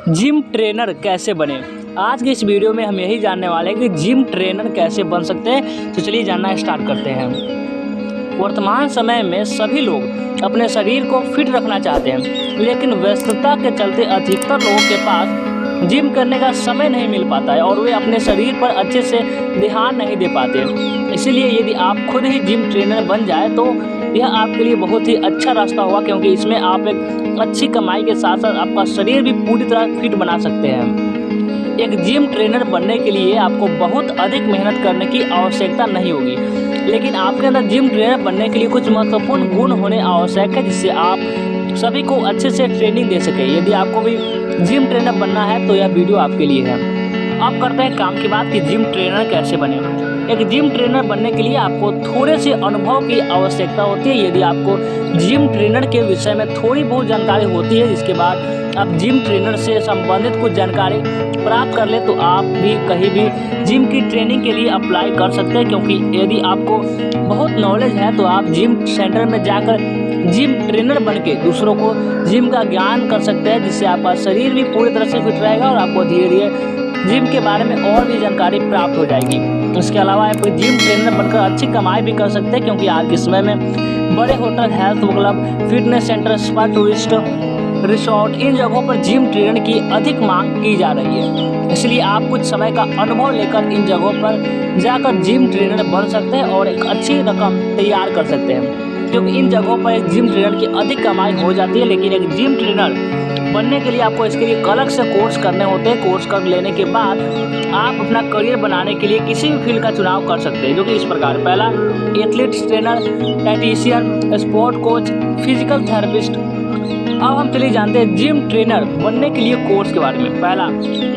Gym trainer कैसे बने। आज के इस वीडियो में हम यही जानने वाले हैं कि जिम ट्रेनर कैसे बन सकते हैं। तो चलिए जानना स्टार्ट करते हैं। वर्तमान समय में सभी लोग अपने शरीर को फिट रखना चाहते हैं, लेकिन व्यस्तता के चलते अधिकतर लोगों के पास जिम करने का समय नहीं मिल पाता है और वे अपने शरीर पर अच्छे से ध्यान नहीं दे पाते। इसीलिए यदि आप खुद ही जिम ट्रेनर बन जाए तो यह आपके लिए बहुत ही अच्छा रास्ता होगा, क्योंकि इसमें आप एक अच्छी कमाई के साथ साथ आपका शरीर भी पूरी तरह फिट बना सकते हैं। एक जिम ट्रेनर बनने के लिए आपको बहुत अधिक मेहनत करने की आवश्यकता नहीं होगी, लेकिन आपके अंदर जिम ट्रेनर बनने के लिए कुछ महत्वपूर्ण गुण होने आवश्यक है, जिससे आप सभी को अच्छे से ट्रेनिंग दे सके। यदि आपको भी जिम ट्रेनर बनना है तो यह वीडियो आपके लिए है। अब करते हैं काम की बात कि जिम ट्रेनर कैसे बने। एक जिम ट्रेनर बनने के लिए आपको थोड़े से अनुभव की आवश्यकता होती है। यदि आपको जिम ट्रेनर के विषय में थोड़ी बहुत जानकारी होती है, जिसके बाद आप जिम ट्रेनर से संबंधित कुछ जानकारी प्राप्त कर ले, तो आप भी कहीं भी जिम की ट्रेनिंग के लिए अप्लाई कर सकते हैं। क्योंकि यदि आपको बहुत नॉलेज है तो आप जिम सेंटर में जाकर जिम ट्रेनर बन के दूसरों को जिम का ज्ञान कर सकते हैं, जिससे आपका शरीर भी पूरी तरह से फिट रहेगा और आपको धीरे धीरे जिम के बारे में और भी जानकारी प्राप्त हो जाएगी। इसके अलावा आप जिम ट्रेनर बनकर अच्छी कमाई भी कर सकते हैं, क्योंकि आज के समय में बड़े hotel, health club, fitness centre, spa, tourist resort, इन जगहों पर जिम ट्रेनर की अधिक मांग की जा रही है। इसलिए आप कुछ समय का अनुभव लेकर इन जगहों पर जाकर जिम ट्रेनर बन सकते हैं और एक अच्छी रकम तैयार कर सकते हैं, क्योंकि इन जगहों पर एक जिम ट्रेनर की अधिक कमाई हो जाती है। लेकिन एक जिम ट्रेनर बनने के लिए आपको इसके लिए अलग से कोर्स करने होते हैं। कोर्स कर लेने के बाद आप अपना करियर बनाने के लिए किसी भी फील्ड का चुनाव कर सकते हैं, जो कि इस प्रकार: पहला, athletes trainer, dietitian, sport coach, physical therapist. अब हम चलिए जानते हैं जिम ट्रेनर बनने के लिए कोर्स के बारे में। पहला,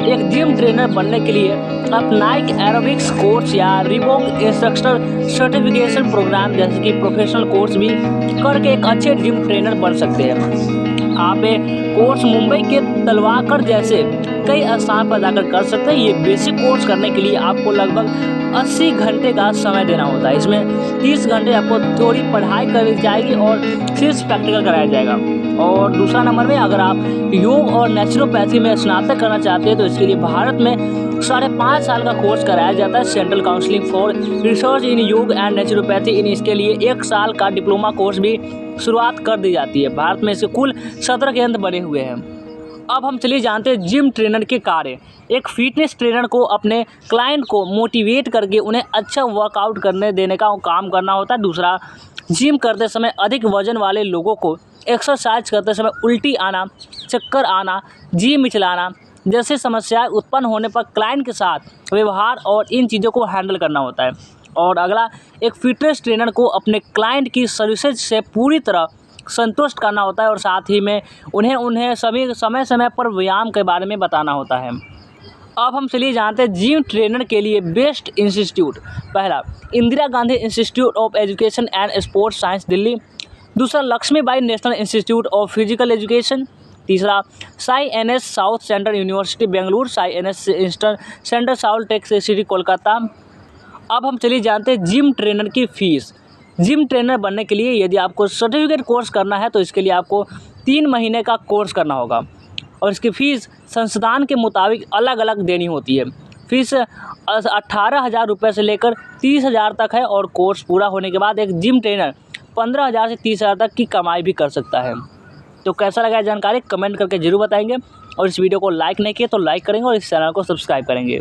एक जिम ट्रेनर बनने के लिए आप नाइक एरोबिक्स कोर्स या रिबॉक इंस्ट्रक्टर सर्टिफिकेशन प्रोग्राम जैसे कि प्रोफेशनल कोर्स भी करके एक अच्छे जिम ट्रेनर बन सकते हैं। आप एक कोर्स मुंबई के तलवाकर जैसे कई स्थान पर जाकर कर सकते हैं। ये बेसिक कोर्स करने के लिए आपको लगभग 80 घंटे का समय देना होता है। इसमें 30 घंटे आपको थोड़ी पढ़ाई करी जाएगी और सिर्फ प्रैक्टिकल कराया जाएगा। और दूसरा नंबर में, अगर आप योग और नेचुरोपैथी में स्नातक करना चाहते हैं तो इसके लिए भारत में 5.5 साल का कोर्स कराया जाता है। सेंट्रल काउंसिलिंग फॉर रिसर्च इन योग एंड नेचुरोपैथी, इन इसके लिए 1 साल का डिप्लोमा कोर्स भी शुरुआत कर दी जाती है। भारत में इसके कुल 17 केंद्र बने हुए हैं। अब हम चलिए जानते हैं जिम ट्रेनर के कार्य। एक फिटनेस ट्रेनर को अपने क्लाइंट को मोटिवेट करके उन्हें अच्छा वर्कआउट करने देने का काम करना होता है। दूसरा, जिम करते समय अधिक वजन वाले लोगों को एक्सरसाइज करते समय उल्टी आना, चक्कर आना, जी मिचलाना जैसी समस्याएं उत्पन्न होने पर क्लाइंट के साथ व्यवहार और इन चीज़ों को हैंडल करना होता है। और अगला, एक फिटनेस ट्रेनर को अपने क्लाइंट की सर्विसेज से पूरी तरह संतुष्ट करना होता है और साथ ही में उन्हें सभी समय समय पर व्यायाम के बारे में बताना होता है। अब हम चलिए जानते हैं जिम ट्रेनर के लिए बेस्ट इंस्टीट्यूट। पहला, Indira Gandhi institute of education and sports science, Delhi. दूसरा, Laxmibai national institute of physical education. तीसरा, SAI NS. South central university Bengaluru, SAI NS. Centre south tech city Kolkata. अब हम चलिए जानते हैं जिम ट्रेनर की फ़ीस। जिम ट्रेनर बनने के लिए यदि आपको सर्टिफिकेट कोर्स करना है तो इसके लिए आपको 3 महीने का कोर्स करना होगा और इसकी फ़ीस संस्थान के मुताबिक अलग अलग देनी होती है। फ़ीस 18,000 रुपये से लेकर 30,000 तक है और कोर्स पूरा होने के बाद एक जिम ट्रेनर 15,000 से 30,000 तक की कमाई भी कर सकता है। तो कैसा लगा जानकारी कमेंट करके ज़रूर बताएंगे, और इस वीडियो को लाइक नहीं किया तो लाइक करेंगे और इस चैनल को सब्सक्राइब करेंगे।